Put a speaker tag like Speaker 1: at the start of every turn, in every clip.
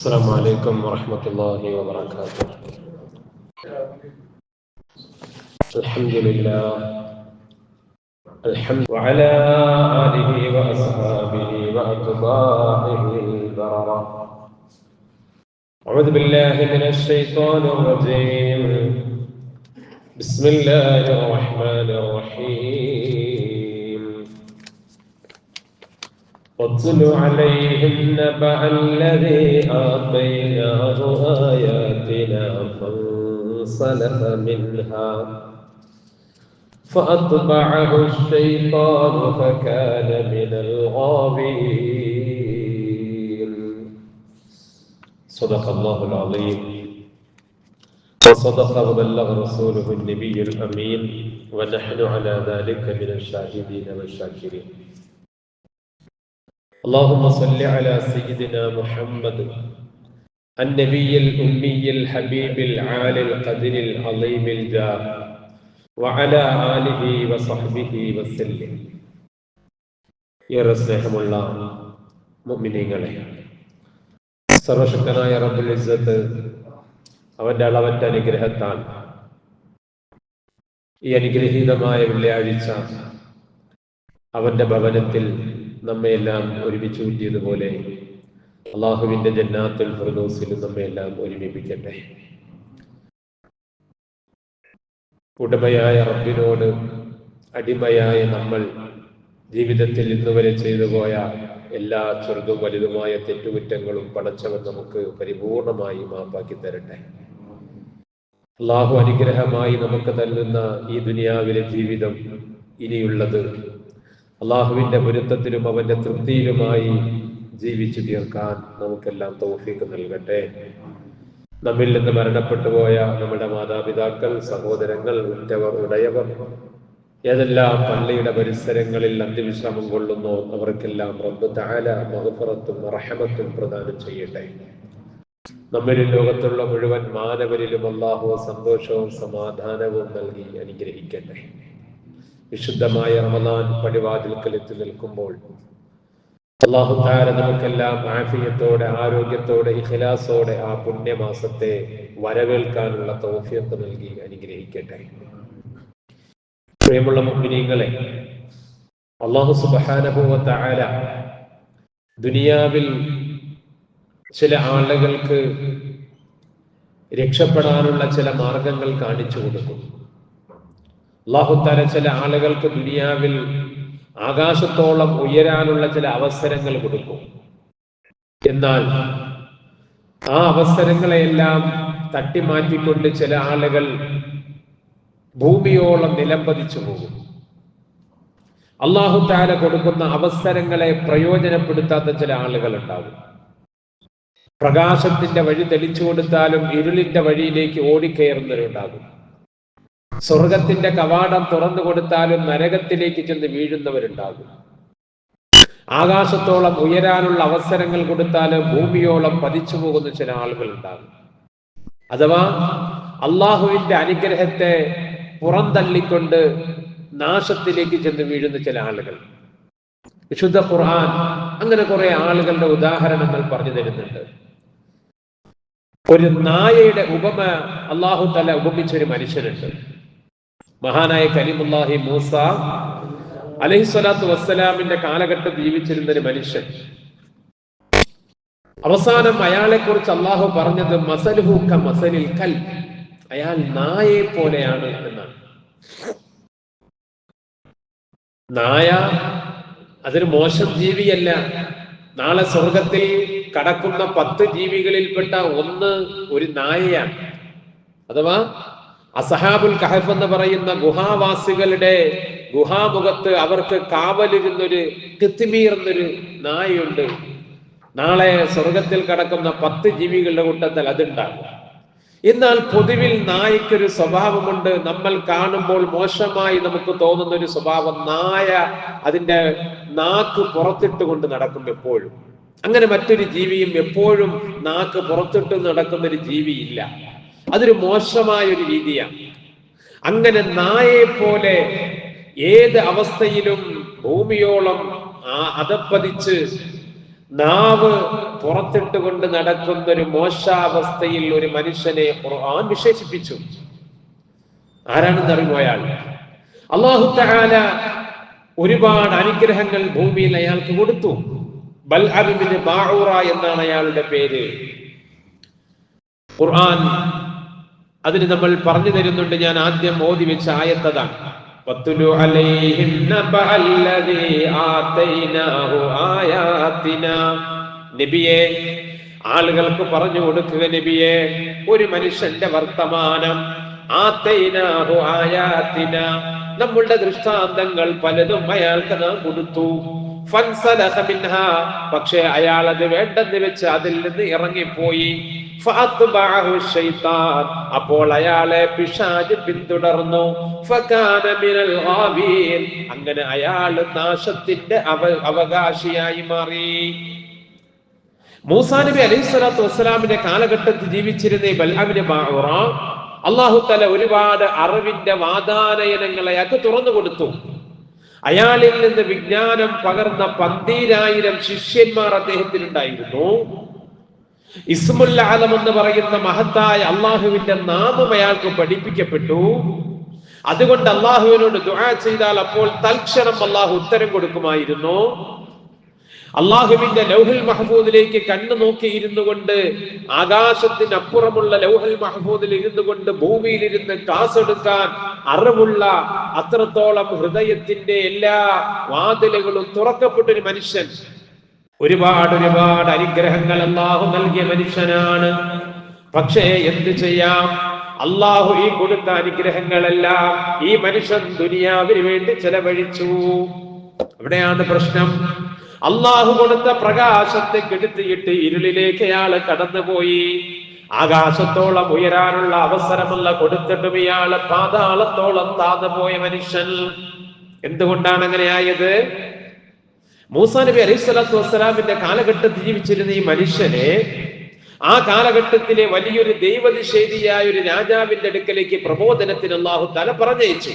Speaker 1: السلام عليكم ورحمة الله وبركاته. الحمد لله وعلى آله وأصحابه وأتباعه البررة. أعوذ بالله من الشيطان الرجيم. بسم الله الرحمن الرحيم. واتل عليهم نبأ الذي آتيناه آياتنا فانسلخ منها فأتبعه الشيطان فكان من الغاوين. صدق الله العظيم وصدق وبلغ رسوله النبي الأمين ونحن على ذلك من الشاهدين والشاكرين. اللهم صل على سيدنا محمد النبي الأمي الحبيب العالي القدر العظيم الجاه وعلى آله وصحبه وسلم. സ്നേഹമുള്ള മുഅ്മിനീങ്ങളെ, സർവശക്തനായ റബ്ബുൽ ഇസ്സത്ത് അവന്റെ അളവറ്റ അനുഗ്രഹത്താൽ ഈ അനുഗ്രഹീതമായ വെള്ളിയാഴ്ച അവന്റെ ഭവനത്തിൽ നമ്മയെല്ലാം ഒരുമിച്ച് കൂട്ടിയതുപോലെ അള്ളാഹുവിന്റെ ജന്നാത്തുൽ ഫിർദൗസിൽ നമ്മയെല്ലാം ഒരുമിപ്പിക്കട്ടെ. ഉടമയായ റബ്ബിനോട് അടിമയായ നമ്മൾ ജീവിതത്തിൽ ഇന്നുവരെ ചെയ്തു പോയ എല്ലാ ചെറുതും വലുതുമായ തെറ്റുകുറ്റങ്ങളും പടച്ചവൻ നമുക്ക് പരിപൂർണമായി മാപ്പാക്കി തരട്ടെ. അള്ളാഹു അനുഗ്രഹമായി നമുക്ക് നൽകുന്ന ഈ ദുനിയാവിലെ ജീവിതം ഇനിയുള്ളത് അള്ളാഹുവിന്റെ പൊരുത്തത്തിലും അവന്റെ തൃപ്തിയിലുമായി ജീവിച്ചു തീർക്കാൻ നമുക്കെല്ലാം തൗഫീഖ് നൽകട്ടെ. നമ്മിൽ നിന്ന് മരണപ്പെട്ടു പോയ നമ്മുടെ മാതാപിതാക്കൾ, സഹോദരങ്ങൾ, ഉറ്റവർ, ഉടയവർ ഏതെല്ലാം പള്ളിയുടെ പരിസരങ്ങളിൽ അന്ത്യവിശ്രമം കൊള്ളുന്നോ അവർക്കെല്ലാം റബ്ബ് തആല മഗ്ഫിറത്തും റഹ്മത്തും പ്രദാനം ചെയ്യട്ടെ. നമ്മിൽ ലോകത്തുള്ള മുഴുവൻ മാനവരിലും അള്ളാഹു സന്തോഷവും സമാധാനവും നൽകി അനുഗ്രഹിക്കട്ടെ. വിശുദ്ധമായ റമദാൻ പടിവാതിൽക്കൽ എത്തി നിൽക്കുമ്പോൾ അല്ലാഹു തആല നമുക്കെല്ലാം ആഫിയത്തോടെ, ആരോഗ്യത്തോടെ, ഇഖ്ലാസോടെ ആ പുണ്യമാസത്തെ വരവേൽക്കാനുള്ള തൗഫീഖ് നൽകി അനുഗ്രഹിക്കട്ടെ. പ്രിയമുള്ള മുഅ്മിനീങ്ങളെ, അല്ലാഹു സുബ്ഹാനഹു വ തആല ദുനിയാവിൽ ചില ആളുകൾക്ക് രക്ഷപ്പെടാനുള്ള ചില മാർഗങ്ങൾ കാണിച്ചു കൊടുക്കും. അല്ലാഹു തആല ചില ആളുകൾക്ക് ദുനിയാവിൽ ആകാശത്തോളം ഉയരാനുള്ള ചില അവസരങ്ങൾ കൊടുക്കും. എന്നാൽ ആ അവസരങ്ങളെയെല്ലാം തട്ടിമാറ്റിക്കൊണ്ട് ചില ആളുകൾ ഭൂമിയോളം നിലംപതിച്ചു പോകും. അല്ലാഹു തആല കൊടുക്കുന്ന അവസരങ്ങളെ പ്രയോജനപ്പെടുത്താത്ത ചില ആളുകൾ ഉണ്ടാകും. പ്രകാശത്തിന്റെ വഴി തെളിച്ചു കൊടുത്താലും ഇരുളിന്റെ വഴിയിലേക്ക് ഓടിക്കയറുന്നവരുണ്ടാകും. സ്വർഗത്തിന്റെ കവാടം തുറന്നു കൊടുത്താലും നരകത്തിലേക്ക് ചെന്ന് വീഴുന്നവരുണ്ടാകും. ആകാശത്തോളം ഉയരാനുള്ള അവസരങ്ങൾ കൊടുത്താലും ഭൂമിയോളം പതിച്ചു പോകുന്ന ചില ആളുകൾ ഉണ്ടാകും. അഥവാ അള്ളാഹുവിന്റെ അനുഗ്രഹത്തെ പുറന്തള്ളിക്കൊണ്ട് നാശത്തിലേക്ക് ചെന്ന് വീഴുന്ന ചില ആളുകൾ. വിശുദ്ധ ഖുർആൻ അങ്ങനെ കുറെ ആളുകളുടെ ഉദാഹരണങ്ങൾ പറഞ്ഞു തരുന്നുണ്ട്. ഒരു നായയുടെ ഉപമ അല്ലാഹു തആല ഉപമിച്ചൊരു മനുഷ്യനുണ്ട്. മഹാനായ കലീമുല്ലാഹി മൂസ അലൈഹിസ്സലാത്തു വസ്സലാമിന്റെ കാലഘട്ടത്തിൽ ജീവിച്ചിരുന്ന ഒരു മനുഷ്യൻ. അവസാനം അയാളെ കുറിച്ച് അല്ലാഹു പറഞ്ഞത് മസലുഹു കമസലിൽ കൽബ്, അയാൾ നായയെ പോലെയാണ് എന്നാണ്. നായ അതൊരു മോശം ജീവിയല്ല. നാളെ സ്വർഗത്തിൽ കടക്കുന്ന 10 ജീവികളിൽപ്പെട്ട ഒന്ന് ഒരു നായയാണ്. അഥവാ അസ്ഹാബുൽ കഹഫ് എന്ന് പറയുന്ന ഗുഹാവാസികളുടെ ഗുഹാമുഖത്ത് അവർക്ക് കാവലിരുന്നൊരു കിത്മീർ എന്നൊരു നായയുണ്ട്. നാളെ സ്വർഗത്തിൽ കടക്കുന്ന 10 ജീവികളുടെ കൂട്ടത്തിൽ അതുണ്ടാകും. എന്നാൽ പൊതുവിൽ നായ്ക്കൊരു സ്വഭാവമുണ്ട്. നമ്മൾ കാണുമ്പോൾ മോശമായി നമുക്ക് തോന്നുന്ന ഒരു സ്വഭാവം. നായ അതിന്റെ നാക്ക് പുറത്തിട്ടുകൊണ്ട് നടക്കും എപ്പോഴും. അങ്ങനെ മറ്റൊരു ജീവിയും എപ്പോഴും നാക്ക് പുറത്തിട്ട് നടക്കുന്ന ഒരു ജീവിയില്ല. അതൊരു മോശമായ ഒരു രീതിയാണ്. അങ്ങനെ നായയെ പോലെ ഏത് അവസ്ഥയിലും ഭൂമിയോളം അതപ്പതിച്ച് നാവ് പുറത്തിട്ടുകൊണ്ട് നടക്കുന്ന ഒരു മോശാവസ്ഥയിൽ ഒരു മനുഷ്യനെ ഖുർആൻ വിശേഷിപ്പിച്ചു. ആരാണെന്നറിയുമോ അയാൾ? അല്ലാഹു തആല ഒരുപാട് അനുഗ്രഹങ്ങൾ ഭൂമിയിൽ അയാൾക്ക് കൊടുത്തു. ബൽഅം ഇബ്നു ബഊറ എന്നാണ് അയാളുടെ പേര്. ഖുർആൻ അതിന് നമ്മൾ പറഞ്ഞു തരുന്നുണ്ട്. ഞാൻ ആദ്യം ഓതി വെച്ച ആയത്തതാണ്. വത്തുലു അലൈഹിം നബഅല്ലദീ ആതൈനാഹു ആയാതിനാ. നബിയേ, ആളുകൾക്ക് പറഞ്ഞു കൊടുക്കുക നബിയേ, ഒരു മനുഷ്യന്റെ വർത്തമാനം. ആതൈനാഹു ആയാതിനാ, നമ്മളുടെ ദൃഷ്ടാന്തങ്ങൾ പലതും അയാൾക്ക് നാം കൊടുത്തു. ഫൻസലഖ മിൻഹാ, പക്ഷേ അയാൾ അത് വേണ്ടെന്ന് വെച്ച് അതിൽ നിന്ന് ഇറങ്ങിപ്പോയി. ഫഅത്ബഅഹു ശൈത്താൻ, അപ്പോൾ അയാളെ പിശാച് പിന്തുടർന്നു. ഫകാന മിനൽ ഗാവീൻ, അങ്ങനെ അയാൾ നാശത്തിന്റെ അവകാശിയായി മാറി. മൂസാ നബി അലൈഹിസ്സലാത്തു വസ്സലാമിന്റെ കാലഘട്ടത്തിൽ ജീവിച്ചിരുന്ന ബൽഅം ഇബ്നു ബഊറ അല്ലാഹു തആല ഒരുപാട് അറിവിന്റെ വാതാനയനങ്ങൾ അയാൾക്ക് തുറന്നു കൊടുത്തു. അയാളിൽ നിന്ന് വിജ്ഞാനം പകർന്ന 12,000 ശിഷ്യന്മാർ അദ്ദേഹത്തിനുണ്ടായിരുന്നു. ഇസ്മുൽ ആലം എന്ന് പറയുന്ന മഹത്തായ അള്ളാഹുവിന്റെ നാമം അയാൾക്ക് പഠിപ്പിക്കപ്പെട്ടു. അതുകൊണ്ട് അള്ളാഹുവിനോട് ദുആ ചെയ്താൽ അപ്പോൾ തൽക്ഷണം അള്ളാഹു ഉത്തരം കൊടുക്കുമായിരുന്നു. അള്ളാഹുവിന്റെ ലൗഹുൽ മഹ്ഫൂദിലേക്ക് കണ്ണു നോക്കി ഇരുന്നു കൊണ്ട്, ആകാശത്തിനപ്പുറമുള്ള ലൗഹുൽ മഹ്ഫൂദിൽ ഇരുന്നു കൊണ്ട് ഭൂമിയിലിരുന്ന് ക്ലാസ് എടുക്കാൻ അറിവുള്ള അത്രത്തോളം ഹൃദയത്തിന്റെ എല്ലാ വാതിലുകളും തുറക്കപ്പെട്ടൊരു മനുഷ്യൻ. ഒരുപാട് അനുഗ്രഹങ്ങൾ അള്ളാഹു നൽകിയ മനുഷ്യനാണ്. പക്ഷേ എന്ത് ചെയ്യാം, അള്ളാഹു ഈ കൊടുത്ത അനുഗ്രഹങ്ങളെല്ലാം ഈ മനുഷ്യൻ ദുനിയാവിന് വേണ്ടി ചെലവഴിച്ചു. അവിടെയാണ് പ്രശ്നം. അള്ളാഹു കൊടുത്ത പ്രകാശത്തെ കെടുത്തിയിട്ട് ഇരുളിലേക്ക് അയാൾ കടന്നുപോയി. ആകാശത്തോളം ഉയരാനുള്ള അവസരമല്ല കൊടുത്തിട്ടും ഇയാള് പാതാളത്തോളം താഴ്ന്നുപോയ മനുഷ്യൻ. എന്തുകൊണ്ടാണ് അങ്ങനെ ആയത്? മൂസാ നബി അലൈഹിസ്സലാത്തു വസ്സലാമിന്റെ കാലഘട്ടത്തിൽ ജീവിച്ചിരുന്ന ഈ മനുഷ്യനെ ആ കാലഘട്ടത്തിലെ വലിയൊരു ദൈവനിഷേധിയായ ഒരു രാജാവിന്റെ അടുക്കലേക്ക് പ്രബോധനത്തിന് അല്ലാഹു തആല പറഞ്ഞയച്ചു.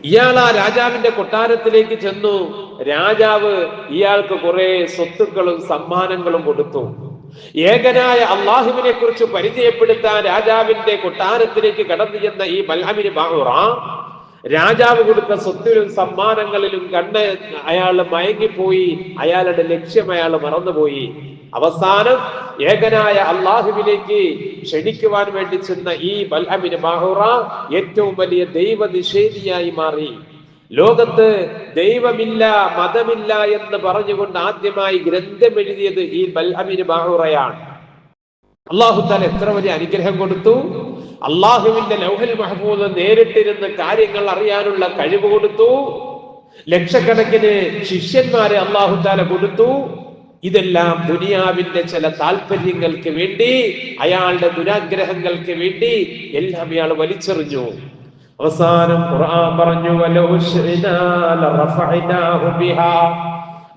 Speaker 1: ഇയാൾ ആ രാജാവിന്റെ കൊട്ടാരത്തിലേക്ക് ചെന്നു. രാജാവ് ഇയാൾക്ക് കുറെ സ്വത്തുക്കളും സമ്മാനങ്ങളും കൊടുത്തു. ഏകനായ അള്ളാഹുവിനെ കുറിച്ച് പരിചയപ്പെടുത്താൻ രാജാവിന്റെ കൊട്ടാരത്തിലേക്ക് കടന്നു ചെന്ന ഈ ബൽഅം ഇബ്നു ബഊറ രാജാവ് കൊടുത്ത സ്വത്തിലും സമ്മാനങ്ങളിലും കണ്ട് അയാൾ മയങ്ങിപ്പോയി. അയാളുടെ ലക്ഷ്യം അയാൾ മറന്നുപോയി. അവസാനം ഏകനായ അള്ളാഹുവിലേക്ക് ക്ഷണിക്കുവാൻ വേണ്ടി ചെന്ന ഈ ബൽഅം ഇബ്നു ബഊറ ഏറ്റവും വലിയ ദൈവനിഷേധിയായി മാറി. ലോകത്ത് ദൈവമില്ല, മതമില്ല എന്ന് പറഞ്ഞുകൊണ്ട് ആദ്യമായി ഗ്രന്ഥം എഴുതിയത് ഈ ബൽഅം ഇബ്നു ബഊറയാണ്. അല്ലാഹു തആല എത്ര വലിയ അനുഗ്രഹം കൊടുത്തു. അള്ളാഹുവിന്റെ ലൗഹുൽ മഹ്ഫൂദ് നേരിട്ടിരുന്ന് കാര്യങ്ങൾ അറിയാനുള്ള കഴിവ് കൊടുത്തു. ലക്ഷക്കണക്കിന് ശിഷ്യന്മാരെ അല്ലാഹു തആല കൊടുത്തു. ഇതെല്ലാം ദുനിയാവിന്റെ ചില താല്പര്യങ്ങൾക്ക് വേണ്ടി, അയാളുടെ ദുരാഗ്രഹങ്ങൾക്ക് വേണ്ടി എല്ലാം ഇയാൾ വലിച്ചെറിഞ്ഞു. അവസാനം ഖുർആൻ പറഞ്ഞു, വലൗ ശിഅനാ ലറഫഅനാഹു ബിഹാ,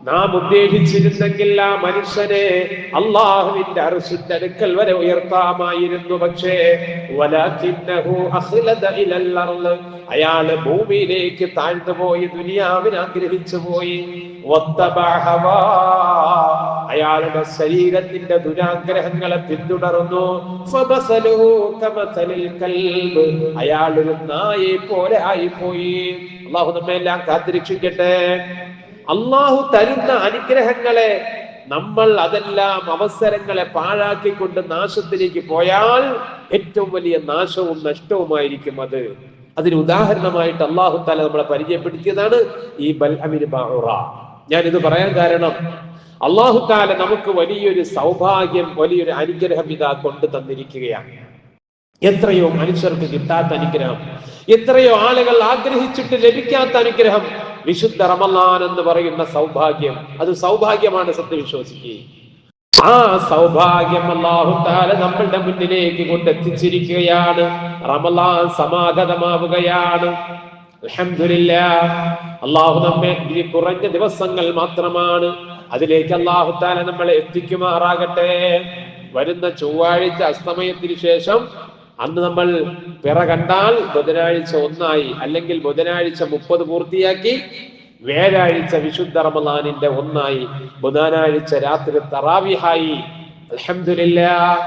Speaker 1: നാം ഉദ്ദേശിച്ചിരുന്നെങ്കിൽ ആ മനുഷ്യനെ അള്ളാഹുവിന്റെ അർശിന്റെ അടുക്കൽ വരെ ഉയർത്താമായിരുന്നു. പക്ഷേ വലാകിന്നഹു അഖ്ലദ ഇലൽ അർള്, അയാള് ഭൂമിയിലേക്ക് താഴ്ന്നു പോയി, ദുനിയാവിനെ ആഗ്രഹിച്ചു പോയി. വത്തബഅ ഹവാ, അയാളുടെ ശരീരത്തിന്റെ ദുരാഗ്രഹങ്ങളെ പിന്തുടർന്നു. ഫമസലുഹു കമസലിൽ കൽബ്, അയാൾ ഒരു നായെ പോലെ ആയിപ്പോയി. അല്ലാഹു നമ്മെ എല്ലാം കാത്തിരക്ഷിക്കട്ടെ. അള്ളാഹു തരുന്ന അനുഗ്രഹങ്ങളെ നമ്മൾ അതെല്ലാം അവസരങ്ങളെ പാഴാക്കിക്കൊണ്ട് നാശത്തിലേക്ക് പോയാൽ ഏറ്റവും വലിയ നാശവും നഷ്ടവുമായിരിക്കും അത്. അതിന് ഉദാഹരണമായിട്ട് അല്ലാഹു തആല നമ്മളെ പരിചയപ്പെടുത്തിയതാണ് ഈ ബൽഅം ഇബ്നു ബഊറ. ഞാനിത് പറയാൻ കാരണം, അല്ലാഹു തആല നമുക്ക് വലിയൊരു സൗഭാഗ്യം, വലിയൊരു അനുഗ്രഹം ഇതാ കൊണ്ട് തന്നിരിക്കുകയാണ്. എത്രയോ മനുഷ്യർക്ക് കിട്ടാത്ത അനുഗ്രഹം, എത്രയോ ആളുകൾ ആഗ്രഹിച്ചിട്ട് ലഭിക്കാത്ത അനുഗ്രഹം, വിശുദ്ധ റമളാൻ എന്ന് പറയുന്ന സൗഭാഗ്യം. അത് സൗഭാഗ്യമാണ്, സത്യവിശ്വാസിക്ക്. ആ സൗഭാഗ്യം അല്ലാഹു തആല നമ്മളുടെ മുന്നിലേക്ക് കൊണ്ടെത്തിച്ചിരിക്കുകയാണ്. റമളാൻ സമാഗതമാവുകയാണ്. അൽഹംദുലില്ലാഹ്. അല്ലാഹു നമ്മെ ഈ കുറഞ്ഞ ദിവസങ്ങൾ മാത്രമാണ്, അതിലേക്ക് അല്ലാഹു തആല നമ്മളെ എത്തിക്കുമാറാകട്ടെ. വരുന്ന ചൊവ്വാഴ്ച അസ്തമയത്തിന് ശേഷം, അന്ന് നമ്മൾ പിറ കണ്ടാൽ ബുധനാഴ്ച 1 അല്ലെങ്കിൽ ബുധനാഴ്ച 30 പൂർത്തിയാക്കി വ്യാഴാഴ്ച വിശുദ്ധ റമളാനിന്റെ ഒന്നായി, ബുധനാഴ്ച രാത്രി തറാവിഹായി. അൽഹംദുലില്ലാഹ്,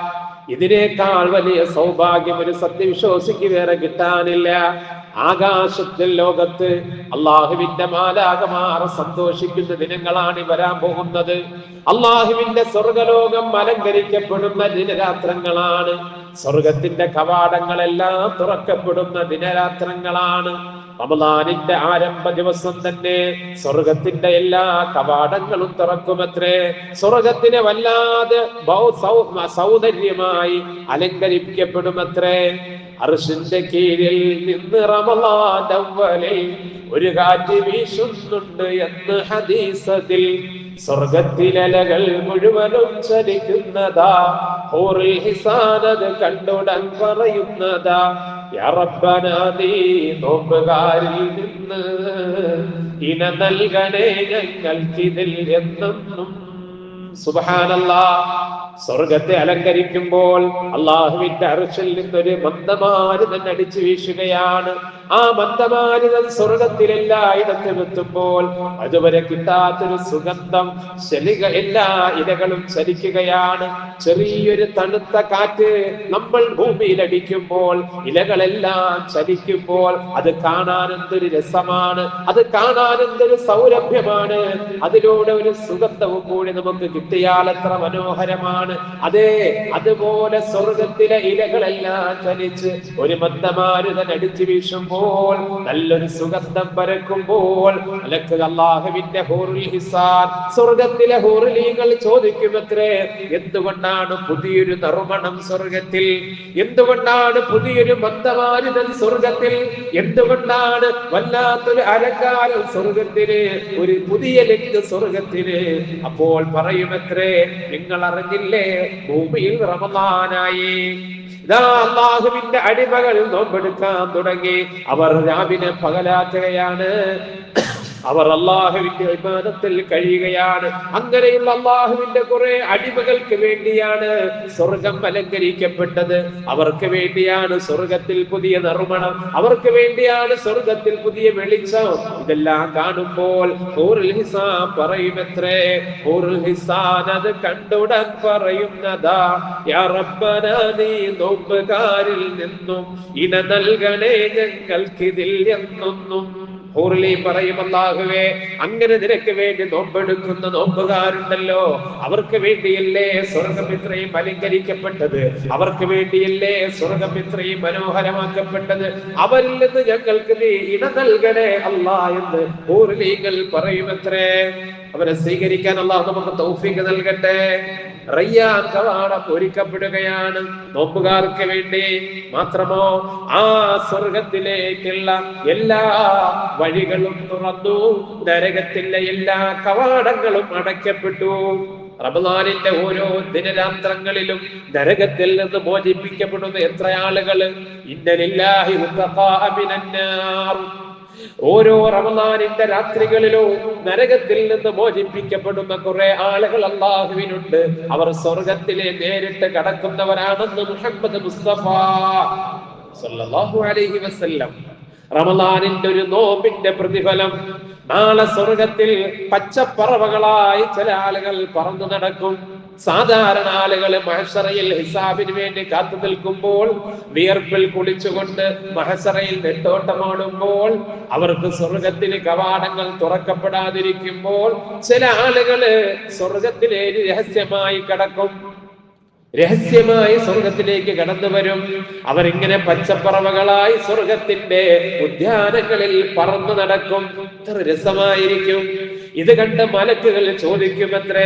Speaker 1: ഇതിനേക്കാൾ വലിയ സൗഭാഗ്യം ഒരു സത്യവിശ്വാസിക്ക് വേറെ കിട്ടാനില്ല. ആകാശത്തിൽ ലോകത്ത് അള്ളാഹുവിന്റെ മാലാഖമാർ സന്തോഷിക്കുന്ന ദിനങ്ങളാണ് വരാൻ പോകുന്നത്. അള്ളാഹുവിന്റെ സ്വർഗലോകം അലങ്കരിക്കപ്പെടുന്ന ദിനരാത്രങ്ങളാണ്. സ്വർഗത്തിന്റെ കവാടങ്ങളെല്ലാം തുറക്കപ്പെടുന്ന ദിനരാത്രങ്ങളാണ്. റമളാനിന്റെ ആരംഭ ദിവസം തന്നെ സ്വർഗത്തിന്റെ എല്ലാ കവാടങ്ങളും തുറക്കുമത്രേ. സ്വർഗത്തിനെ വല്ലാതെ സൗന്ദര്യമായി അലങ്കരിക്കപ്പെടുമത്രേ. അർശിന്റെ കീഴിൽ നിന്ന് റമളാന്റെ അവ്വലിൽ ഒരു കാറ്റ് വീശുന്നുണ്ട് എന്ന് ഹദീസതിൽ. സ്വർഗത്തിലലകൾ മുഴുവനും ചലിക്കുന്നതാ, ഹൂറുൽ ഹിസാനത് കണ്ടുടൻ പറയുന്നതാ, യാ റബ്ബനാ നീ നോമ്പുകാരിൽ നിന്ന് ഇന നൽകണേ ഞങ്ങൾക്കിതിൽ എന്നെന്നും. സുബ്ഹാനല്ലാഹ്, സ്വർഗത്തെ അലങ്കരിക്കുമ്പോൾ അള്ളാഹുവിന്റെ അർശിൽ നിന്നൊരു മന്ദമാരുതൻ അടിച്ചു വീശുകയാണ്. ആ മന്ദമാരുതൻ സ്വർഗത്തിലെല്ലായിടത്തും എത്തുമ്പോൾ അതുവരെ കിട്ടാത്തൊരു സുഗന്ധം എല്ലാ ഇലകളും ചലിക്കുകയാണ്. ചെറിയൊരു തണുത്ത കാറ്റ് നമ്മൾ ഭൂമിയിലടിക്കുമ്പോൾ ഇലകളെല്ലാം ചലിക്കുമ്പോൾ അത് കാണാൻ എന്തൊരു രസമാണ്, അത് കാണാൻ എന്തൊരു സൗരഭ്യമാണ്. അതിലൂടെ ഒരു സുഗന്ധവും കൂടി നമുക്ക് കിട്ടിയാൽ എത്ര മനോഹരമാണ്. അതെ, അതുപോലെ സ്വർഗത്തിലെ ഇലകളെല്ലാം ചലിച്ച് ഒരു മന്ദമാരുതൻ അടിച്ചു വീശുമ്പോൾ നല്ലൊരു സുഗന്ധം പരക്കുമ്പോൾ അല്ലാഹുവിന്റെ ഹൂറുൽ ഹിസാൻ, സ്വർഗത്തിലെ ഹൂറുലീങ്ങൾ ചോദിക്കുമത്രേ, എന്തുകൊണ്ടാണ് പുതിയൊരു നറുമണം സ്വർഗത്തിൽ? എന്തുകൊണ്ടാണ് പുതിയൊരു മന്ദമാരുതൻ സ്വർഗത്തിൽ? എന്തുകൊണ്ടാണ് വല്ലാത്തൊരു അലങ്കാരം സ്വർഗത്തിന്, ഒരു പുതിയ ലിംഗ് സ്വർഗത്തിന്? അപ്പോൾ പറയുമത്രേ, നിങ്ങൾ അറിഞ്ഞില്ലേ, ഭൂമിയിൽ റമളാനായി. ഇതാ അല്ലാഹുവിന്റെ അടിമകൾ നോമ്പെടുക്കാൻ തുടങ്ങി. അവർ രാവിലെ പകലാക്കുകയാണ്, അവർ അള്ളാഹുവിന്റെ ഇബാദത്തിൽ കഴിയുകയാണ്. അങ്ങനെയുള്ള അള്ളാഹുവിന്റെ കുറെ അടിമകൾക്ക് വേണ്ടിയാണ് സ്വർഗം അലങ്കരിക്കപ്പെട്ടത്. അവർക്ക് വേണ്ടിയാണ് സ്വർഗത്തിൽ പുതിയ നറുമണം, അവർക്ക് വേണ്ടിയാണ് സ്വർഗത്തിൽ പുതിയ വെളിച്ചം. ഇതെല്ലാം കാണുമ്പോൾ ഹൂറുൽ ഹിസാൻ പറയുമത്രേ, ഹൂറുൽ ഹിസാൻ അത് കണ്ടുടൻ പറയുന്നതാ, യാ റബ്ബനാ നീ നോമ്പുകാരിൽ നിന്നും ഇന നൽകണേ ഞങ്ങൾക്കിതിൽ എന്നൊന്നും. ഹൂറിലി പറയും, അല്ലാഹുവേ, അങ്ങനെ നിനക്ക് വേണ്ടി നോമ്പെടുക്കുന്ന നോമ്പുകാരുണ്ടല്ലോ, അവർക്ക് വേണ്ടിയല്ലേ സ്വർഗം ഇത്രയും അലങ്കരിക്കപ്പെട്ടത്, അവർക്ക് വേണ്ടിയല്ലേ സ്വർഗം ഇത്രയും മനോഹരമാക്കപ്പെട്ടത്, അവരിൽ നിന്ന് ഞങ്ങൾക്ക് നീ ഇട നൽകണേ അല്ലാ എന്ന് ഹൂറിലികൾ പറയുമത്രേ. അവരെ സ്വീകരിക്കാൻ അല്ലാഹു നമുക്ക് തൗഫീഖ് നൽകട്ടെ. റയ്യാൻ കവാടം ഒരുക്കപ്പെടുകയാണ് നോമ്പുകാർക്ക് വേണ്ടി. മാത്രമോ ആ സ്വർഗത്തിലേക്കുള്ള എല്ലാ വഴികളും തുറന്നു, നരകത്തിന്റെ എല്ലാ കവാടങ്ങളും അടയ്ക്കപ്പെട്ടു. റമളാനിന്റെ ഓരോ ദിനരാത്രങ്ങളിലും നരകത്തിൽ നിന്ന് മോചിപ്പിക്കപ്പെടുന്ന എത്ര ആളുകള്! ഇന്നലില്ലാഹി ഉത്തഖാഅ മിനന്നാർ. ഓരോ റമളാനിന്റെ രാത്രികളിലോ നരകത്തിൽ നിന്ന് മോചിപ്പിക്കപ്പെടുന്ന കുറെ ആളുകൾ അല്ലാഹുവിനുണ്ട്. അവർ സ്വർഗത്തിലെ നേരിട്ട് കടക്കുന്നവരാണെന്ന് മുഹമ്മദ് മുസ്തഫ സല്ലല്ലാഹു അലൈഹി വസല്ലം. റമളാനിന്റെ ഒരു നോമ്പിന്റെ പ്രതിഫലം നാളെ സ്വർഗത്തിൽ പച്ചപ്പറവകളായി ചില ആളുകൾ പറന്നു നടക്കും. സാധാരണ ആളുകൾ മഹ്ശറയിൽ ഹിസാബിന് വേണ്ടി കാത്തു നിൽക്കുമ്പോൾ, വിയർപ്പിൽ കുളിച്ചുകൊണ്ട് മഹ്ശറയിൽ നെട്ടോട്ടമാടുമ്പോൾ, അവർക്ക് സ്വർഗത്തിന് കവാടങ്ങൾ തുറക്കപ്പെടാതിരിക്കുമ്പോൾ ചില ആളുകള് സ്വർഗത്തിലേക്ക് രഹസ്യമായി കടക്കും, രഹസ്യമായി സ്വർഗത്തിലേക്ക് കടന്നു വരും. അവരിങ്ങനെ പച്ചപ്പറവകളായി സ്വർഗത്തിന്റെ ഉദ്യാനങ്ങളിൽ പറന്നു നടക്കും. എത്ര രസമായിരിക്കും! ഇത് കണ്ട് മലക്കുകൾ ചോദിക്കുമത്രേ,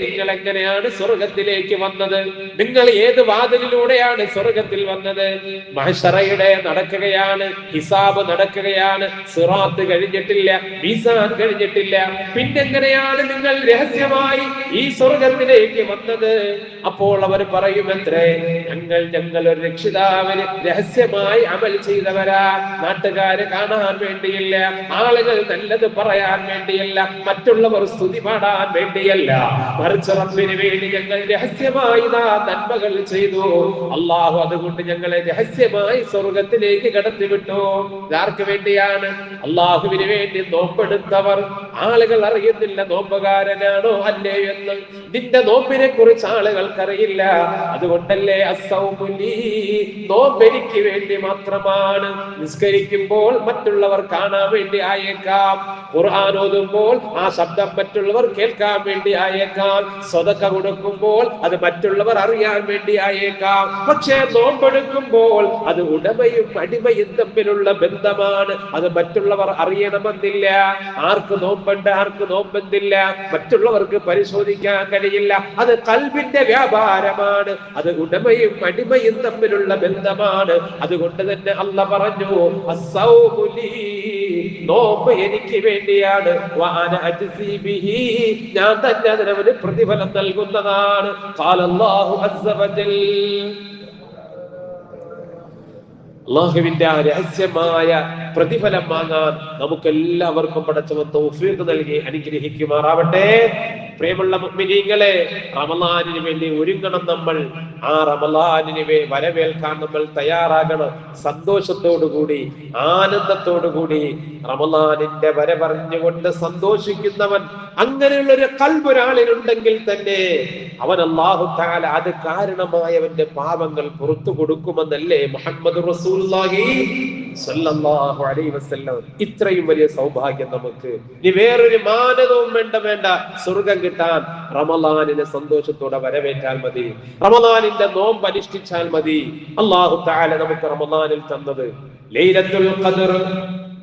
Speaker 1: നിങ്ങൾ എങ്ങനെയാണ് സ്വർഗത്തിലേക്ക് വന്നത്? നിങ്ങൾ ഏത് വാതിലിലൂടെയാണ് സ്വർഗത്തിൽ വന്നത്? മഹ്ശറയുടെ നടക്കുകയാണ്, ഹിസാബ് നടക്കുകയാണ്, സിറാത്ത് കഴിഞ്ഞിട്ടില്ല, മീസാൻ കഴിഞ്ഞിട്ടില്ല, പിന്നെങ്ങനെയാണ് നിങ്ങൾ രഹസ്യമായി ഈ സ്വർഗത്തിലേക്ക് വന്നത്? അപ്പോൾ അവർ പറയുമത്രേ, ഞങ്ങൾ ഒരു രക്ഷിതാവിന് രഹസ്യമായി അമൽ ചെയ്തവരാ, നാട്ടുകാര് കാണാൻ വേണ്ടിയില്ല, ആളുകൾ നല്ലത് പറയാൻ വേണ്ടിയല്ല, വേണ്ടിയല്ല, മറ്റുള്ളവർ സ്തുതി പാടാൻ വേണ്ടിയല്ല, മറിച്ച് റബ്ബിന് വേണ്ടി ഞങ്ങൾ രഹസ്യമായി നന്മകൾ ചെയ്തു. അള്ളാഹു അതുകൊണ്ട് ഞങ്ങളെ രഹസ്യമായി സ്വർഗത്തിലേക്ക് കടത്തിവിട്ടു. ആർക്ക് വേണ്ടിയാണ്? അള്ളാഹുവിന് വേണ്ടി നോമ്പെടുത്തവർ. ആളുകൾ അറിയുന്നില്ല നോമ്പുകാരനാണോ അല്ലേ എന്ന്. നിന്റെ നോമ്പിനെ കുറിച്ച് ആളുകൾക്കറിയില്ല. അതുകൊണ്ടല്ലേ നോമ്പ് എനിക്ക് വേണ്ടി മാത്രമാണ്. നിസ്കരിക്കുമ്പോൾ മറ്റുള്ളവർ കാണാൻ വേണ്ടി ആയേക്കാം, ഖുർആൻ ഓതുമ്പോൾ ആ ശബ്ദം മറ്റുള്ളവർ കേൾക്കാൻ വേണ്ടി ആയേക്കാം, സദഖ കൊടുക്കുമ്പോൾ അത് മറ്റുള്ളവർ അറിയാൻ വേണ്ടി ആയേക്കാം. പക്ഷേ നോമ്പെടുക്കുമ്പോൾ അത് ഉടമയും അടിമയും തമ്മിലുള്ള ബന്ധമാണ്. അത് മറ്റുള്ളവർ അറിയണമെന്നില്ല. ആർക്ക് നോമ്പുണ്ട്, ആർക്ക് നോമ്പെന്നില്ല, മറ്റുള്ളവർക്ക് പരിശോധിക്കാൻ കഴിയില്ല. അത് ഖൽബിന്റെ വ്യാപാരമാണ്. അത് ഉടമയും അടിമയും തമ്മിലുള്ള ബന്ധമാണ്. അതുകൊണ്ട് തന്നെ അല്ലാഹ് പറഞ്ഞു, നോമ്പ് എനിക്ക് വേണ്ടിയാണ്, ഞാൻ തന്നെ അതിനവന് പ്രതിഫലം നൽകുന്നതാണ്. അള്ളാഹുവിന്റെ ആ രഹസ്യമായ പ്രതിഫലം വാങ്ങാൻ നമുക്കെല്ലാവർക്കും പടച്ചവൻ തൗഫീഖ് നൽകി അനുഗ്രഹിക്കുമാറാവട്ടെ. പ്രിയമുള്ള മുഅ്മിനീങ്ങളെ, റമളാനിന് വേണ്ടി ഒരുങ്ങണം നമ്മൾ. ആ റമളാനിനെ വരവേൽക്കാൻ നമ്മൾ തയ്യാറാകണം. സന്തോഷത്തോടുകൂടി, ആനന്ദത്തോടുകൂടി റമളാനിന്റെ വരവറിഞ്ഞുകൊണ്ട് സന്തോഷിക്കുന്നവൻ, അങ്ങനെയുള്ള ഒരു ഖൽബ് ഒരാളിനുണ്ടെങ്കിൽ തന്നെ അവൻ അല്ലാഹു തആല അത് കാരണമായവന്റെ പാപങ്ങൾ പുറത്തു കൊടുക്കുമെന്നല്ലേ മുഹമ്മദ് റസൂലുള്ളാഹി സ്വല്ലല്ലാഹു അലൈഹി വസല്ലം. ഇത്രയും വലിയ സൗഭാഗ്യം നമുക്ക് ഇനി വേറൊരു മാനദവും വേണ്ട. സ്വർഗം കിട്ടാൻ റമളാനിനെ സന്തോഷത്തോടെ വരവേറ്റാൽ മതി, റമളാനിന്റെ നോമ്പ് അനുഷ്ഠിച്ചാൽ മതി. അല്ലാഹു തആല നമുക്ക് റമളാനിൽ തന്നത് ലൈലത്തുൽ ഖദ്ർ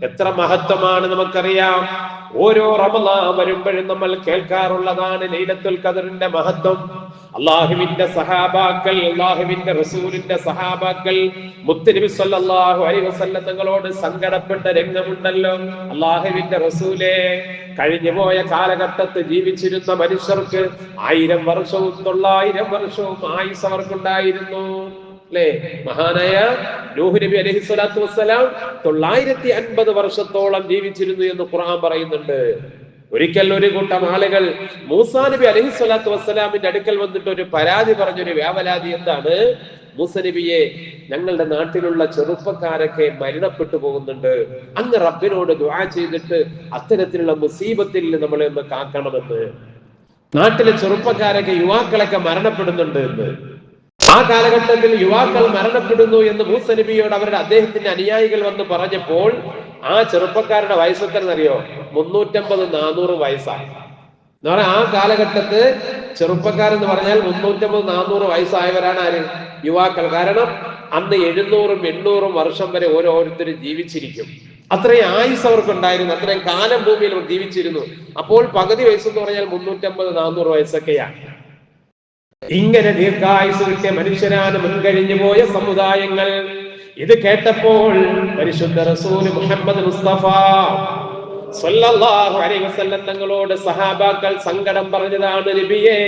Speaker 1: എത്ര മഹത്വമാണ് നമുക്കറിയാം. ഓരോ റമളാൻ വരുമ്പോഴും നമ്മൾ കേൾക്കാറുള്ളതാണ് ലൈലത്തുൽ ഖദ്റിന്റെ മഹത്വം. അള്ളാഹുവിന്റെ സഹാബാക്കൾ, അള്ളാഹുവിന്റെ റസൂലിന്റെ സഹാബാക്കൾ മുത്തുനബി സല്ലല്ലാഹു അലൈഹി വസല്ലം തങ്ങളോട് സങ്കടപ്പെട്ട രംഗമുണ്ടല്ലോ. അള്ളാഹുവിന്റെ റസൂലേ, കഴിഞ്ഞുപോയ കാലഘട്ടത്ത് ജീവിച്ചിരുന്ന മനുഷ്യർക്ക് 1000 വർഷവും 900 വർഷവും ആയുസ് അവർക്കുണ്ടായിരുന്നു. അല്ലേ? മഹാനായ നൂഹ് നബി അലൈഹി സ്വലാത്തു വസ്സലാം 950 വർഷത്തോളം ജീവിച്ചിരുന്നു എന്ന് ഖുർആൻ പറയുന്നുണ്ട്. ഒരിക്കൽ ഒരു കൂട്ടം ആളുകൾ മൂസാ നബി അലൈഹി സ്വലാത്തു വസ്സലാമിന്റെ അടുക്കൽ വന്നിട്ട് ഒരു പരാതി പറഞ്ഞൊരു വ്യാപലാതി. എന്താണ്? മൂസ നബിയെ, ഞങ്ങളുടെ നാട്ടിലുള്ള ചെറുപ്പക്കാരൊക്കെ മരണപ്പെട്ടു പോകുന്നുണ്ട്, അങ്ങ് റബ്ബിനോട് ദുആ ചെയ്തിട്ട് അത്തരത്തിലുള്ള മുസീബത്തിൽ നമ്മളെ ഒന്ന് കാക്കണമെന്ന്. നാട്ടിലെ ചെറുപ്പക്കാരൊക്കെ, യുവാക്കളൊക്കെ മരണപ്പെടുന്നുണ്ട് എന്ന്. ആ കാലഘട്ടത്തിൽ യുവാക്കൾ മരണപ്പെടുന്നു എന്ന് മൂസ നബിയോട് അവരുടെ അദ്ദേഹത്തിന്റെ അനുയായികൾ വന്ന് പറഞ്ഞപ്പോൾ ആ ചെറുപ്പക്കാരുടെ വയസ്സ് എത്രയെന്നറിയോ? 350-400 വയസ്സായി. എന്ന് പറഞ്ഞാൽ ആ കാലഘട്ടത്ത് ചെറുപ്പക്കാരെന്ന് പറഞ്ഞാൽ 350-400 വയസ്സായവരാണ് ആര്? യുവാക്കൾ. കാരണം അന്ന് 700-800 വർഷം വരെ ഓരോരുത്തരും ജീവിച്ചിരിക്കും. അത്രയും ആയുസ് അവർക്കുണ്ടായിരുന്നു, അത്രയും കാലം ഭൂമിയിൽ അവർ ജീവിച്ചിരുന്നു. അപ്പോൾ പകുതി വയസ്സെന്ന് പറഞ്ഞാൽ 350-400 വയസ്സൊക്കെയാണ്. ഇങ്ങനെ ദീർഘായുസ് കിട്ടിയ മനുഷ്യരാണ് മുൻകഴിഞ്ഞു പോയ സമുദായങ്ങൾ. ഇത് കേട്ടപ്പോൾ പരിശുദ്ധ റസൂൽ മുഹമ്മദ് മുസ്തഫ സ്വല്ലല്ലാഹു അലൈഹി വസല്ലം തങ്ങളോട് സഹാബാക്കൾ സങ്കടം പറഞ്ഞതാണ്, നബിയെ,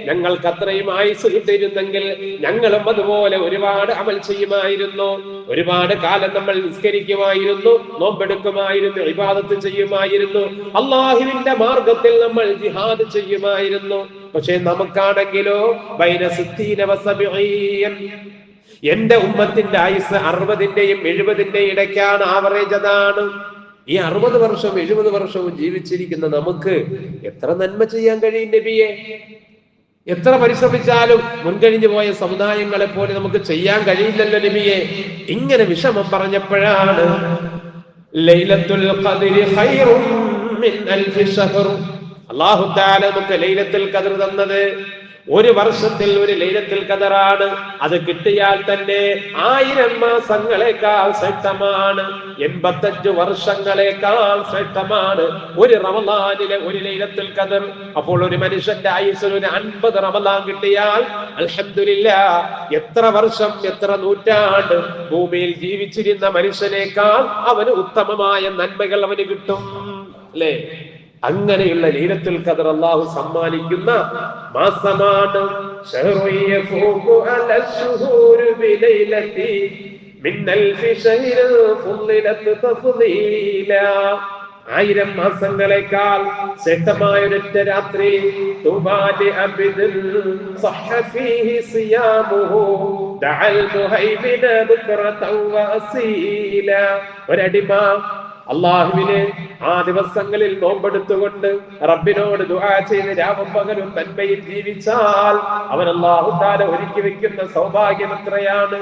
Speaker 1: ഞങ്ങൾക്ക് അത്രയും ആയുസ് കിട്ടിയിരുന്നെങ്കിൽ ഞങ്ങളും അതുപോലെ ഒരുപാട് അമൽ ചെയ്യുമായിരുന്നു, ഒരുപാട് കാലം നമ്മൾ നിസ്കരിക്കുമായിരുന്നു, നോമ്പെടുക്കുമായിരുന്നു, ഇബാദത്ത് ചെയ്യുമായിരുന്നു, അള്ളാഹുവിന്റെ മാർഗത്തിൽ നമ്മൾ ജിഹാദ് ചെയ്യുമായിരുന്നു. പക്ഷെ നമുക്കാണെങ്കിലോ എന്റെ ഉമ്മത്തിന്റെ ആയുസ് 60-ന്റെയും 70-ന്റെയും ഇടയ്ക്കാണ്. ആവറേജ് അതാണ്. ഈ 60 വർഷവും 70 വർഷവും ജീവിച്ചിരിക്കുന്ന നമുക്ക് എത്ര നന്മ ചെയ്യാൻ കഴിയും നബിയെ? എത്ര പരിശ്രമിച്ചാലും മുൻകഴിഞ്ഞു പോയ സമുദായങ്ങളെ പോലെ നമുക്ക് ചെയ്യാൻ കഴിയില്ലല്ലോ നബിയെ. ഇങ്ങനെ വിഷമം പറഞ്ഞപ്പോഴാണ് ലൈലത്തുൽ ഖദ്രി ഖൈറും മിൻ അൽഫി ശഹർ, അല്ലാഹു തആല നമുക്ക് ലൈലത്തുൽ ഖദ്ർ തന്നത് ഒരു വർഷത്തിൽ ഒരു ലൈലത്തുൽ ഖദറാണ്. അത് കിട്ടിയാൽ തന്നെ 1000 മാസങ്ങളെക്കാൾ ശ്രേഷ്ഠമാണ്, 85 വർഷങ്ങളെക്കാൾ ശ്രേഷ്ഠമാണ് ഒരു റമളാനിലെ ഒരു ലൈലത്തുൽ ഖദർ. അപ്പോൾ ഒരു മനുഷ്യന്റെ ആയുസ്സിൽ ഒരു 50 റമളാൻ കിട്ടിയാൽ അൽഹംദുലില്ലാഹ്, എത്ര വർഷം, എത്ര നൂറ്റാണ്ട് ഭൂമിയിൽ ജീവിച്ചിരുന്ന മനുഷ്യനേക്കാൾ അവന് ഉത്തമമായ നന്മകൾ അവന് കിട്ടും. അല്ലേ? അങ്ങനെയുള്ള ലൈലത്തുൽ ഖദർ അല്ലാഹു സമ്മാനിക്കുന്ന മാസമാണ്. 1000 മാസങ്ങളെക്കാൾ ശ്രേഷ്ഠമായ ഒരൊറ്റ രാത്രി. തുബാലി അബ്ദിൻ സഹ ഫീഹി സിയാമുഹു ദഅൽ മുഹൈമിന ബുക്റതൻ വഅസീല. ഒരടിമ അള്ളാഹുവിനെ ആ ദിവസങ്ങളിൽ നോമ്പെടുത്തുകൊണ്ട് റബ്ബിനോട് ദുആ ചെയ്ത് രാവും പകലും നന്മയിൽ ജീവിച്ചാൽ അവൻ അല്ലാഹു തആല ഒരുക്കി വെക്കുന്ന സൗഭാഗ്യം എത്രയാണ്.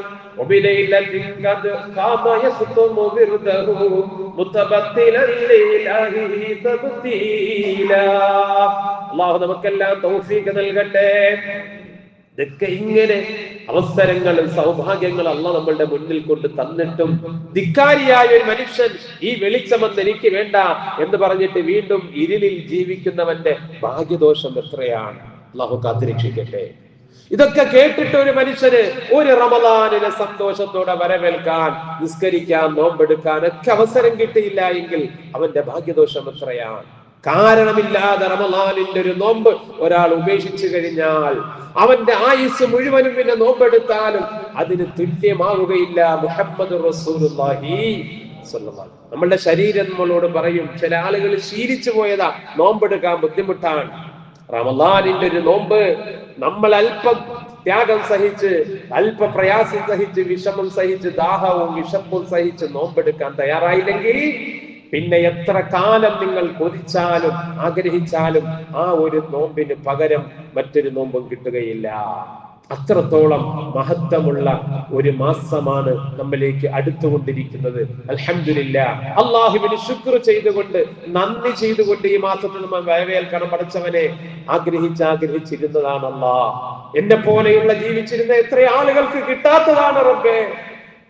Speaker 1: അല്ലാഹു നമുക്കെല്ലാം തൗഫീഖ് നൽകട്ടെ. ഇതൊക്കെ ഇങ്ങനെ അവസരങ്ങൾ, സൗഭാഗ്യങ്ങൾ അല്ലാഹു നമ്മളുടെ മുന്നിൽ കൊണ്ട് തന്നിട്ടും ധിക്കാരിയായ ഒരു മനുഷ്യൻ ഈ വെളിച്ചമെന്ന് എനിക്ക് വേണ്ട എന്ന് പറഞ്ഞിട്ട് വീണ്ടും ഇരുളിൽ ജീവിക്കുന്നവന്റെ ഭാഗ്യദോഷം എത്രയാണ്. അല്ലാഹു കാത്തുരക്ഷിക്കട്ടെ. ഇതൊക്കെ കേട്ടിട്ട് ഒരു മനുഷ്യന് ഒരു റമളാനിനെ സന്തോഷത്തോടെ വരവേൽക്കാൻ, നിസ്കരിക്കാൻ, നോമ്പെടുക്കാൻ ഒക്കെ അവസരം കിട്ടിയില്ല എങ്കിൽ അവന്റെ ഭാഗ്യദോഷം എത്രയാണ്. കാരണമില്ലാതെ റമളാനിന്റെ ഒരു നോമ്പ് ഒരാൾ ഉപേക്ഷിച്ചു കഴിഞ്ഞാൽ അവന്റെ ആയുസ് മുഴുവനും പിന്നെ നോമ്പെടുത്താലും അതിന് തുല്യമാവുകയില്ല. മുഹമ്മദ് റസൂലുള്ളാഹി സ്വല്ലല്ലാഹു അലൈഹി വസല്ലം നമ്മളുടെ ശരീരം നമ്മളോട് പറയും, ചില ആളുകൾ ശീലിച്ചു പോയതാ നോമ്പെടുക്കാൻ ബുദ്ധിമുട്ടാണ്. റമളാനിന്റെ ഒരു നോമ്പ് നമ്മൾ അല്പ ത്യാഗം സഹിച്ച്, അല്പ പ്രയാസം സഹിച്ച്, വിഷമം സഹിച്ച്, ദാഹവും വിഷപ്പും സഹിച്ച് നോമ്പെടുക്കാൻ തയ്യാറായില്ലെങ്കിൽ പിന്നെ എത്ര കാലം നിങ്ങൾ കൊതിച്ചാലും ആഗ്രഹിച്ചാലും ആ ഒരു നോമ്പിന് പകരം മറ്റൊരു നോമ്പും കിട്ടുകയില്ല. അത്രത്തോളം മഹത്വമുള്ള ഒരു മാസമാണ് നമ്മിലേക്ക് അടുത്തുകൊണ്ടിരിക്കുന്നത്. അൽഹംദുലില്ലാഹ്, അല്ലാഹുവിന് ശുക്ർ ചെയ്തുകൊണ്ട്, നന്ദി ചെയ്തുകൊണ്ട് ഈ മാസത്തിൽ നമ്മൾ വരവേൽക്കണം. പഠിച്ചവനെ ആഗ്രഹിച്ചിരുന്നതാണ് അല്ലാഹ്. എന്നെ പോലെയുള്ള ജീവിച്ചിരുന്ന എത്ര ആളുകൾക്ക് കിട്ടാത്തതാണ് റബ്ബേ.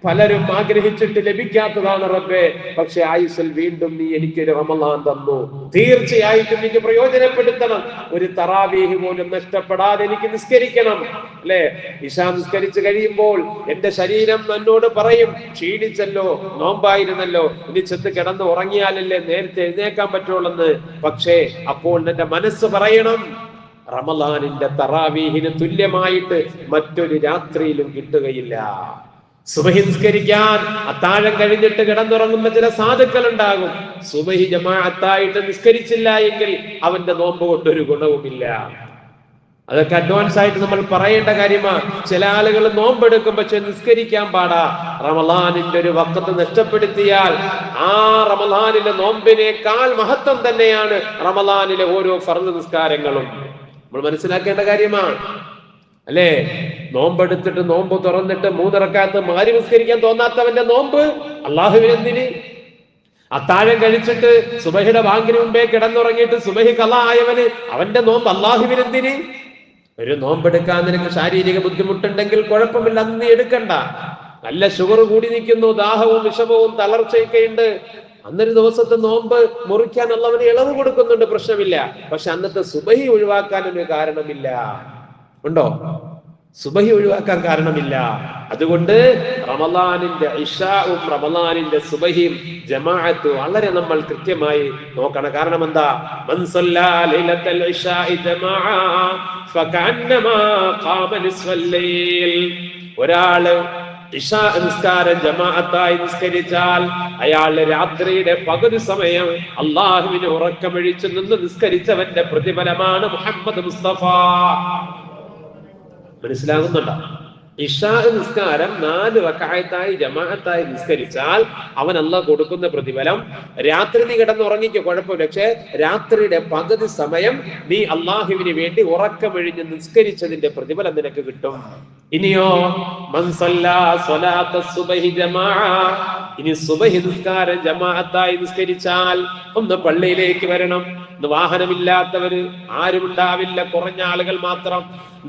Speaker 1: പലരും ആഗ്രഹിച്ചിട്ട് ലഭിക്കാത്തതാണ് റബ്ബേ. പക്ഷെ ആയുസ്സിൽ വീണ്ടും നീ എനിക്കൊരു റമളാൻ തന്നു. തീർച്ചയായിട്ടും എനിക്ക് പ്രയോജനപ്പെടുത്തണം. ഒരു തറാവീഹ് പോലും നഷ്ടപ്പെടാതെ എനിക്ക് നിസ്കരിക്കണം, അല്ലെ? ഇശാ നിസ്കരിച്ചു കഴിയുമ്പോൾ എന്റെ ശരീരം എന്നോട് പറയും, ക്ഷീണിച്ചല്ലോ, നോമ്പായിരുന്നല്ലോ, ഇനി ചെന്ന് കിടന്ന് ഉറങ്ങിയാലല്ലേ നേരത്തെ എഴുന്നേക്കാൻ പറ്റുള്ളൂ. പക്ഷേ അപ്പോൾ എന്റെ മനസ്സ് പറയണം, റമളാനിന്റെ തറാവീഹിന് തുല്യമായിട്ട് മറ്റൊരു രാത്രിയിലും കിട്ടുകയില്ല. സുബഹി നിസ്കരിക്കാൻ അത്താഴം കഴിഞ്ഞിട്ട് കിടന്നുറങ്ങുന്ന ചില സാധുക്കൾ ഉണ്ടാകും. സുബഹി ജമാഅത്തായിട്ട് നിസ്കരിച്ചില്ല എങ്കിൽ അവന്റെ നോമ്പ് കൊണ്ടൊരു ഗുണവുമില്ല. അതൊക്കെ അഡ്വാൻസ് ആയിട്ട് നമ്മൾ പറയേണ്ട കാര്യമാണ്. ചില ആളുകൾ നോമ്പെടുക്കും, പക്ഷെ നിസ്കരിക്കാൻ പാടാ. റമളാനിന്റെ ഒരു വഖത്ത് നഷ്ടപ്പെടുത്തിയാൽ ആ റമളാനിലെ നോമ്പിനേക്കാൾ മഹത്വം തന്നെയാണ് റമളാനിലെ ഓരോ ഫർദ് നിസ്കാരങ്ങളും. നമ്മൾ മനസ്സിലാക്കേണ്ട കാര്യമാണ്, അല്ലേ? നോമ്പെടുത്തിട്ട്, നോമ്പ് തുറന്നിട്ട് 3 റക്അത്ത് മഗ്‌രിബ് നിസ്കരിക്കാൻ തോന്നാത്തവന്റെ നോമ്പ് അല്ലാഹുവിനെന്തിന്? അത്താഴം കഴിച്ചിട്ട് സുബഹിയുടെ ബാങ്കിന് മുമ്പേ കിടന്നുറങ്ങിയിട്ട് സുബഹി ഖളാ ആയവന് അവന്റെ നോമ്പ് അല്ലാഹുവിനെന്തിന്? ഒരു നോമ്പെടുക്കാൻ നിനക്ക് ശാരീരിക ബുദ്ധിമുട്ടുണ്ടെങ്കിൽ കുഴപ്പമില്ല, അന്ന് എടുക്കണ്ട. നല്ല ഷുഗർ കൂടി നിൽക്കുന്നു, ദാഹവും വിഷമവും തളർച്ചയൊക്കെയുണ്ട്, അന്നൊരു ദിവസത്തെ നോമ്പ് മുറിക്കാൻ അല്ലാഹുവിന് ഇളവ് കൊടുക്കുന്നുണ്ട്, പ്രശ്നമില്ല. പക്ഷെ അന്നത്തെ സുബഹി ഒഴിവാക്കാനൊരു കാരണമില്ല. ഉണ്ടോ? സുബഹി ഒഴിവാക്കാൻ കാരണമില്ല. അതുകൊണ്ട് റമളാനിന്റെ ഇശാഉം റമളാനിന്റെ സുബഹിയും ജമാഅത്ത് വളരെ നമ്മൾ കൃത്യമായി നോക്കണം. കാരണം എന്താ? മൻ സല്ലാ ലൈലത്തുൽ ഇശാഇ ജമാഅ ഫകഅന്നമാ ഖാമ നിസ്ഫൽ ലൈൽ. ഒരാള് ഇശാ നിസ്കാരം ജമാഅത്തായി നിസ്കരിച്ചാൽ അയാൾ രാത്രിയുടെ പകുതി സമയം അല്ലാഹുവിനെ ഉറക്കമൊഴിച്ചു നിന്ന് നിസ്കരിച്ചവന്റെ പ്രതിഫലമാണ് മുഹമ്മദ് മുസ്തഫ. മനസ്സിലാകുന്നുണ്ടോ? ഇശാ നിസ്കാരം 4 റക്അത്തായി ജമാഅത്തായി നിസ്കരിച്ചാൽ അവൻ അല്ലാഹ് കൊടുക്കുന്ന പ്രതിഫലം, രാത്രി നീ കിടന്ന് ഉറങ്ങിക്കോ, കുഴപ്പമില്ല, പക്ഷെ രാത്രിയുടെ പകുതി സമയം നീ അല്ലാഹുവിന് വേണ്ടി ഉറക്കമൊഴിഞ്ഞ് നിസ്കരിച്ചതിന്റെ പ്രതിഫലം നിനക്ക് കിട്ടും. ഇനിയോ മൻ സല്ലാ സ്വലാത്ത സുബഹി ജമാഅ, ഇനി സുബഹി നിസ്കാരം ജമാഅത്തായി നിസ്കരിച്ചാൽ, ഒന്ന് പള്ളിയിലേക്ക് വരണം. വാഹനമില്ലാത്തവര് ആരും ഉണ്ടാവില്ല, കുറഞ്ഞ ആളുകൾ മാത്രം.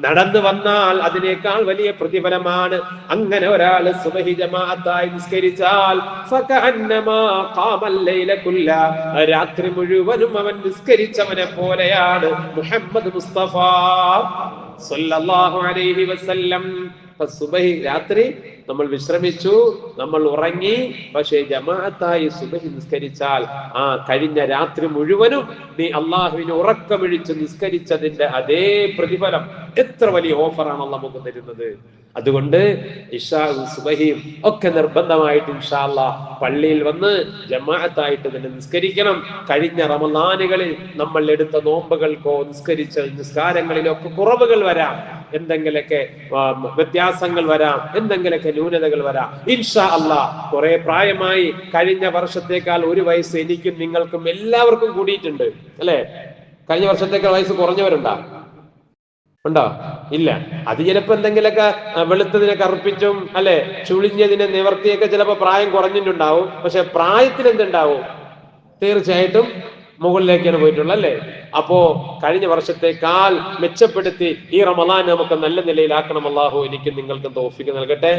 Speaker 1: നടന്നു വന്നാൽ അതിനേക്കാൾ വലിയ പ്രതിഫലമാണ്. അങ്ങനെ ഒരാൾ സുബഹി ജമാഅത്തായി നിസ്കരിച്ചാൽ ഫകഅന്നമാ ഖാമൽ ലൈല കുല്ല, രാത്രി മുഴുവനും അവൻ നിസ്കരിച്ചവനെ പോലെയാണ് മുഹമ്മദ് മുസ്തഫ സല്ലല്ലാഹു അലൈഹി വസല്ലം. സുബഹി രാത്രി നമ്മൾ വിശ്രമിച്ചു, നമ്മൾ ഉറങ്ങി, പക്ഷേ ജമാഅത്തായി സുബഹി നിസ്കരിച്ചാൽ ആ കഴിഞ്ഞ രാത്രി മുഴുവനും നീ അല്ലാഹുവിനെ ഉറക്കമൊഴിച്ച് നിസ്കരിച്ചതിന്റെ അതേ പ്രതിഫലം. എത്ര വലിയ ഓഫറാണ് അല്ലാഹു നമുക്ക് തരുന്നത്. അതുകൊണ്ട് ഇശാഉം സുബഹിയും ഒക്കെ നിർബന്ധമായിട്ട് ഇൻഷാ അല്ലാഹ് പള്ളിയിൽ വന്ന് ജമാഅത്തായിട്ട് തന്നെ നിസ്കരിക്കണം. കഴിഞ്ഞ റമളാനുകളിൽ നമ്മൾ എടുത്ത നോമ്പുകൾക്കോ നിസ്കരിച്ച നിസ്കാരങ്ങളിലൊക്കെ കുറവുകൾ വരാം, എന്തെങ്കിലൊക്കെ വ്യത്യാസങ്ങൾ വരാം, എന്തെങ്കിലൊക്കെ ന്യൂനതകൾ വരാം. ഇൻഷാ അല്ലാഹ് കുറെ പ്രായമായി, കഴിഞ്ഞ വർഷത്തേക്കാൾ 1 വയസ്സ് എനിക്കും നിങ്ങൾക്കും എല്ലാവർക്കും കൂടിയിട്ടുണ്ട് അല്ലെ? കഴിഞ്ഞ വർഷത്തേക്കാൾ വയസ്സ് കുറഞ്ഞവരുണ്ടോ? ഉണ്ടോ? ഇല്ല. അത് ചിലപ്പോ എന്തെങ്കിലുമൊക്കെ വെളുത്തതിനെ കറുപ്പിച്ചും അല്ലെ ചുളിഞ്ഞതിനെ നിവർത്തിയൊക്കെ ചിലപ്പോ പ്രായം കുറഞ്ഞിട്ടുണ്ടാവും. പക്ഷെ പ്രായത്തിൽ എന്തുണ്ടാവും? തീർച്ചയായിട്ടും മുകളിലേക്കാണ് പോയിട്ടുള്ളത് അല്ലെ? അപ്പോ കഴിഞ്ഞ വർഷത്തേക്കാൾ മെച്ചപ്പെടുത്തി ഈ റമളാൻ നമുക്ക് നല്ല നിലയിലാക്കണം. അല്ലാഹു എനിക്കും നിങ്ങൾക്കും തൗഫീഖ് നൽകട്ടെ.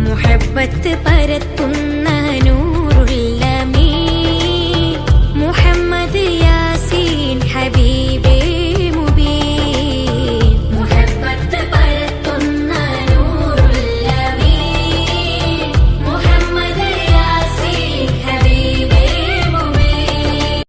Speaker 1: മുഹബ്ബത്ത് പരത്തുന്ന